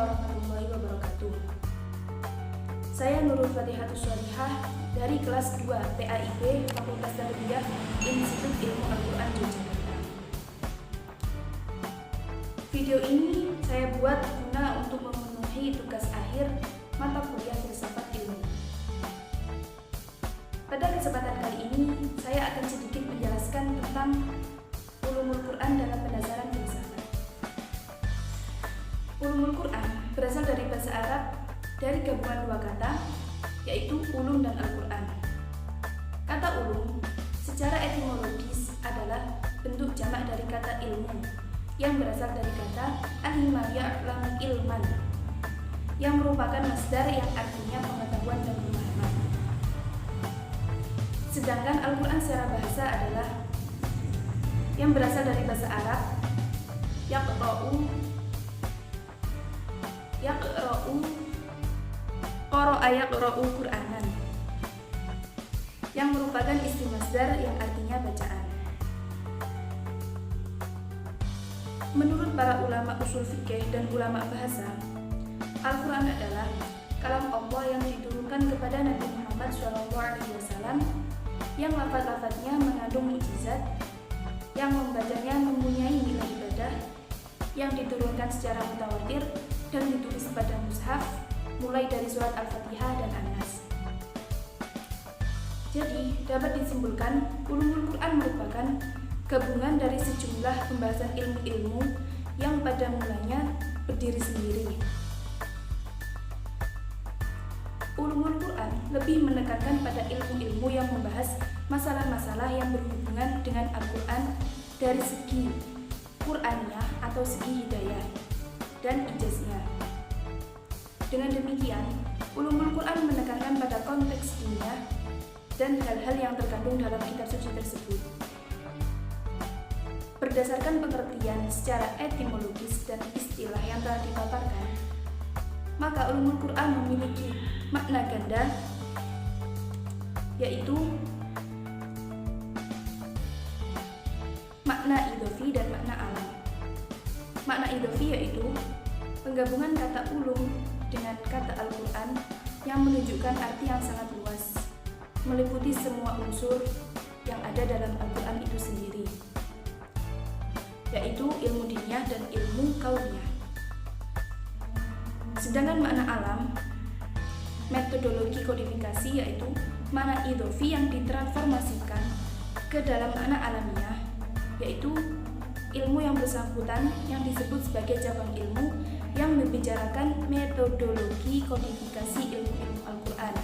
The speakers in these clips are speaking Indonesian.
warahmatullahi wabarakatuh. Saya Nurul Fatihatus Sholihah dari kelas 2 PAIB Fakultas Tarbiyah Institut Ilmu Al-Quran Yogyakarta. Video ini saya buat guna untuk memenuhi tugas akhir mata kuliah filsafat ilmu. Pada kesempatan kali ini, saya akan sedikit menjelaskan tentang ulumul Quran dalam pendasaran filsafat. Ulumul Quran berasal dari bahasa Arab dari gabungan dua kata, yaitu ulum dan Al-Quran. Kata ulum secara etimologis adalah bentuk jamak dari kata ilmu yang berasal dari kata alima ya'lamu ilman, yang merupakan masdar yang artinya pengetahuan dan pemahaman. Sedangkan Al-Quran secara bahasa adalah yang berasal dari bahasa Arab yaqra'u qara'a yaqra'u Qur'anan, yang merupakan isim masdar yang artinya bacaan. Menurut para ulama usul fikih dan ulama bahasa, Al-Quran adalah kalam Allah yang diturunkan kepada Nabi Muhammad SAW, yang lafaz-lafaznya mengandung mukjizat, yang membacanya mempunyai nilai ibadah, yang diturunkan secara mutawatir dan ditulis pada mushaf, mulai dari surat Al-Fatihah dan An-Nas. Jadi, dapat disimpulkan, ulumul Quran merupakan gabungan dari sejumlah pembahasan ilmu-ilmu yang pada mulanya berdiri sendiri. Ulumul Quran lebih menekankan pada ilmu-ilmu yang membahas masalah-masalah yang berhubungan dengan Al-Quran dari segi Qur'aniyah atau segi hidayah dan ijaznya. Dengan demikian, ulumul Quran menekankan pada konteks dunia dan hal-hal yang terkandung dalam kitab suci tersebut. Berdasarkan pengertian secara etimologis dan istilah yang telah dipaparkan, maka ulumul Quran memiliki makna ganda, yaitu makna idhofi dan makna alam. Makna idhofi yaitu penggabungan kata ulum dengan kata Al-Quran yang menunjukkan arti yang sangat luas, meliputi semua unsur yang ada dalam Al-Quran itu sendiri, yaitu ilmu diniyah dan ilmu kauniyah. Sedangkan makna alam, metodologi kodifikasi, yaitu makna idhofi yang ditransformasikan ke dalam makna alamiah, yaitu ilmu yang bersangkutan yang disebut sebagai cabang ilmu yang membicarakan metodologi kodifikasi ilmu-ilmu Al-Quran,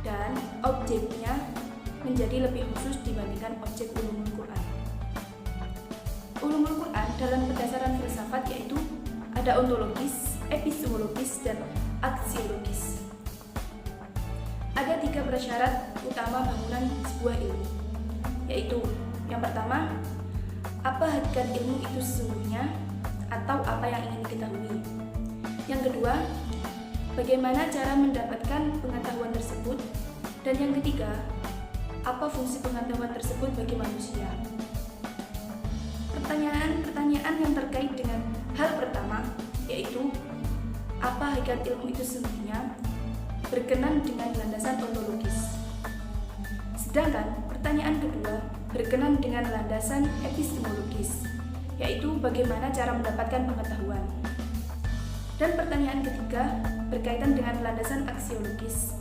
dan objeknya menjadi lebih khusus dibandingkan objek ulumul Quran. Ulumul Quran dalam pendasaran filsafat yaitu ada ontologis, epistemologis, dan aksiologis. Ada 3 prasyarat utama bangunan sebuah ilmu, yaitu yang pertama, apa hakikat ilmu itu sesungguhnya atau apa yang ingin diketahui. Yang kedua, bagaimana cara mendapatkan pengetahuan tersebut. Dan yang ketiga, apa fungsi pengetahuan tersebut bagi manusia. Pertanyaan yang terkait dengan hal pertama, yaitu apa hakikat ilmu itu sesungguhnya, berkenan dengan landasan ontologis. Sedangkan pertanyaan kedua berkenan dengan landasan epistemologis, yaitu bagaimana cara mendapatkan pengetahuan. Dan pertanyaan ketiga berkaitan dengan landasan aksiologis,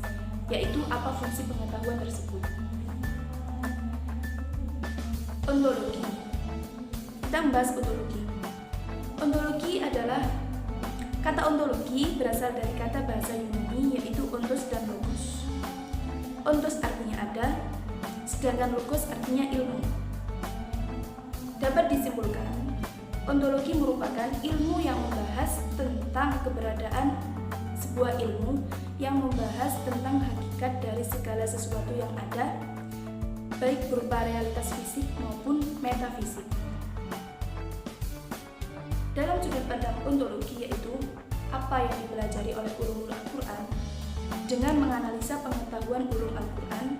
yaitu apa fungsi pengetahuan tersebut. Ontologi. Kita membahas ontologi. Ontologi adalah kata ontologi berasal dari kata bahasa Yunani, yaitu ontos dan logos. Ontos artinya ada, sedangkan logos artinya ilmu. Dapat disimpulkan, ontologi merupakan ilmu yang membahas tentang keberadaan sebuah ilmu yang membahas tentang hakikat dari segala sesuatu yang ada, baik berupa realitas fisik maupun metafisik. Dalam sudut pandang ontologi, yaitu apa yang dipelajari oleh ulumul Al-Quran dengan menganalisa pengetahuan ulum Al-Quran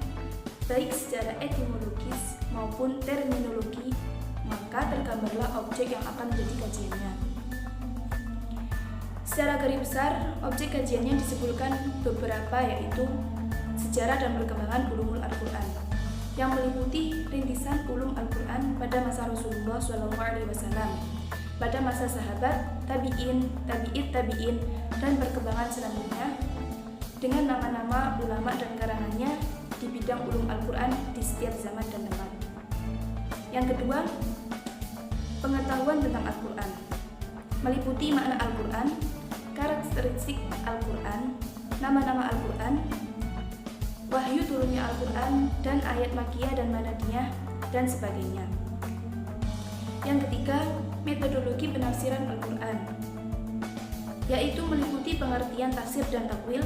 baik secara etimologis maupun terminologi, maka tergambarlah objek yang akan menjadi kajiannya. Secara garis besar, objek kajiannya disebutkan beberapa, yaitu sejarah dan perkembangan ulumul Al-Quran, yang meliputi rintisan ulum Al-Quran pada masa Rasulullah SAW, pada masa sahabat, tabi'in, tabi'in, dan perkembangan selanjutnya dengan nama-nama ulama dan karangannya di bidang ulum Al-Quran di setiap zaman dan tempat. Yang kedua, pengetahuan tentang Al-Quran, meliputi makna Al-Quran, karakteristik Al-Quran, nama-nama Al-Quran, wahyu turunnya Al-Quran, dan ayat makiyah dan madaniyah, dan sebagainya. Yang ketiga, metodologi penafsiran Al-Quran, yaitu meliputi pengertian tafsir dan takwil,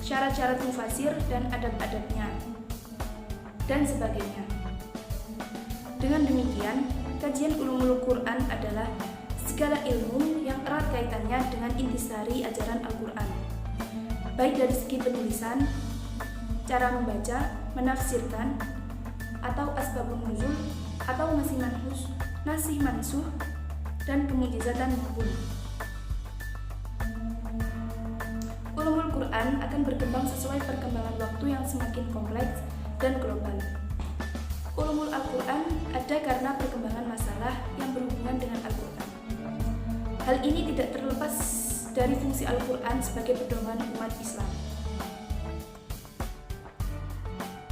syarat-syarat mufasir dan adab-adabnya, dan sebagainya. Dengan demikian, kajian ulumul Quran adalah segala ilmu yang erat kaitannya dengan intisari ajaran Al-Quran, baik dari segi penulisan, cara membaca, menafsirkan, atau asbabun nuzul, atau nasih mansuh, dan kemujizatan maupun. Ulumul Quran akan berkembang sesuai perkembangan waktu yang semakin kompleks dan global. Ulumul Al-Quran ada karena perkembangan masalah yang berhubungan dengan Al-Quran. Hal ini tidak terlepas dari fungsi Al-Quran sebagai pedoman umat Islam.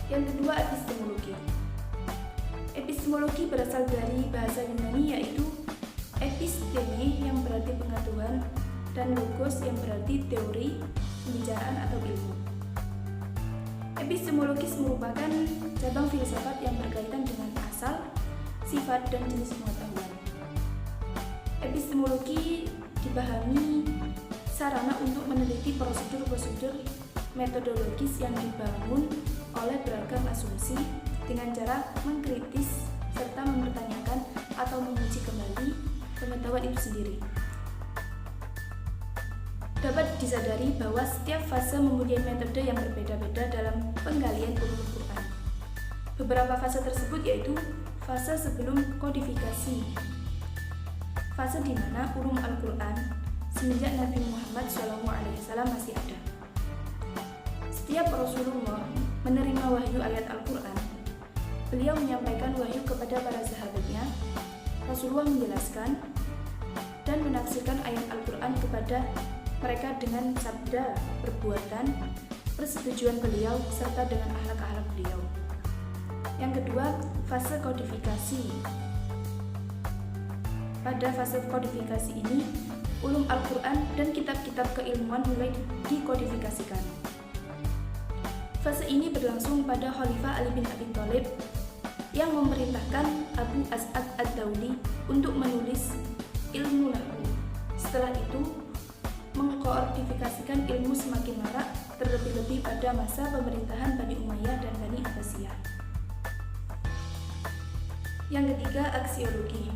Yang kedua, epistemologi. Epistemologi berasal dari bahasa Yunani, yaitu episteme yang berarti pengetahuan dan logos yang berarti teori, pembicaraan atau ilmu. Epistemologis merupakan cabang filsafat yang berkaitan dengan asal, sifat, dan jenis pengetahuan. Epistemologi dipahami sarana untuk meneliti prosedur-prosedur metodologis yang dibangun oleh beragam asumsi dengan cara mengkritis serta mempertanyakan atau menguji kembali pengetahuan itu sendiri. Dapat disadari bahwa setiap fase mempunyai metode yang berbeda-beda dalam penggalian ulumul Quran. Beberapa fase tersebut yaitu fase sebelum kodifikasi, fase di mana ulum Al-Quran semenjak Nabi Muhammad SAW masih ada. Setiap Rasulullah menerima wahyu ayat Al-Quran, beliau menyampaikan wahyu kepada para sahabatnya. Rasulullah menjelaskan dan menafsirkan ayat Al-Quran kepada mereka dengan sabda, perbuatan, persetujuan beliau, serta dengan akhlak-akhlak beliau. Yang kedua, fase kodifikasi. Pada fase kodifikasi ini, ulum Al-Quran dan kitab-kitab keilmuan mulai dikodifikasikan. Fase ini berlangsung pada Khalifah Ali bin Abi Thalib yang memerintahkan Abu As'ad ad-Dauli untuk menulis ilmu nahwu. Setelah itu, mengkodifikasikan ilmu semakin marak, terlebih-lebih pada masa pemerintahan Bani Umayyah dan Bani Abbasiyah. Yang ketiga, aksiologi.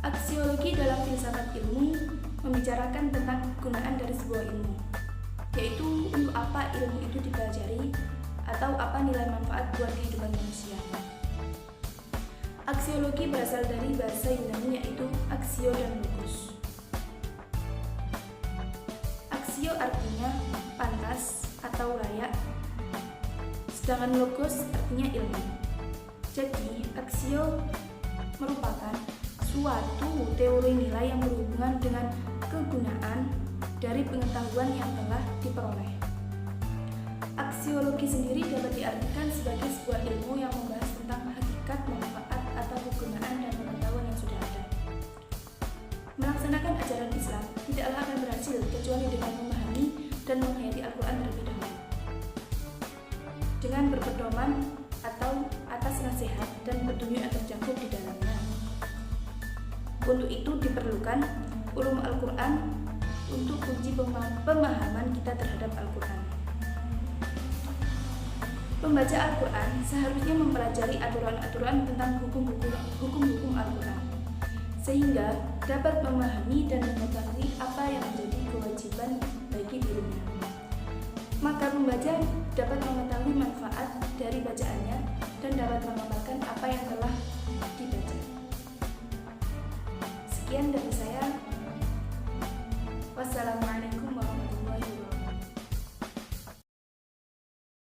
Aksiologi dalam filsafat ilmu membicarakan tentang kegunaan dari sebuah ilmu, yaitu untuk apa ilmu itu dipelajari atau apa nilai manfaat buat kehidupan manusia. Aksiologi berasal dari bahasa Yunani, yaitu aksio dan logos. Aksio artinya pantas atau layak, sedangkan logos artinya ilmu. Jadi, aksio merupakan suatu teori nilai yang berhubungan dengan kegunaan dari pengetahuan yang telah diperoleh. Aksiologi sendiri dapat diartikan sebagai sebuah ilmu yang membahas tentang hakikat, manfaat, atau kegunaan dan pengetahuan yang sudah ada. Melaksanakan ajaran Islam tidaklah akan berhasil kecuali dengan memahami dan menghayati Al-Quran terlebih dahulu. Dengan berpedoman atau atas nasihat dan petunjuk yang tercakup di dalamnya. Untuk itu diperlukan ulum Al-Quran untuk kunci pemahaman kita terhadap Al-Quran. Pembaca Al-Quran seharusnya mempelajari aturan-aturan tentang hukum-hukum Al-Quran, sehingga dapat memahami dan mengetahui apa yang menjadi kewajiban bagi dirinya. Maka pembaca dapat mengetahui manfaat dari bacaannya dan dapat mengamalkan apa yang telah dibaca. Sekian dari saya. Wassalamualaikum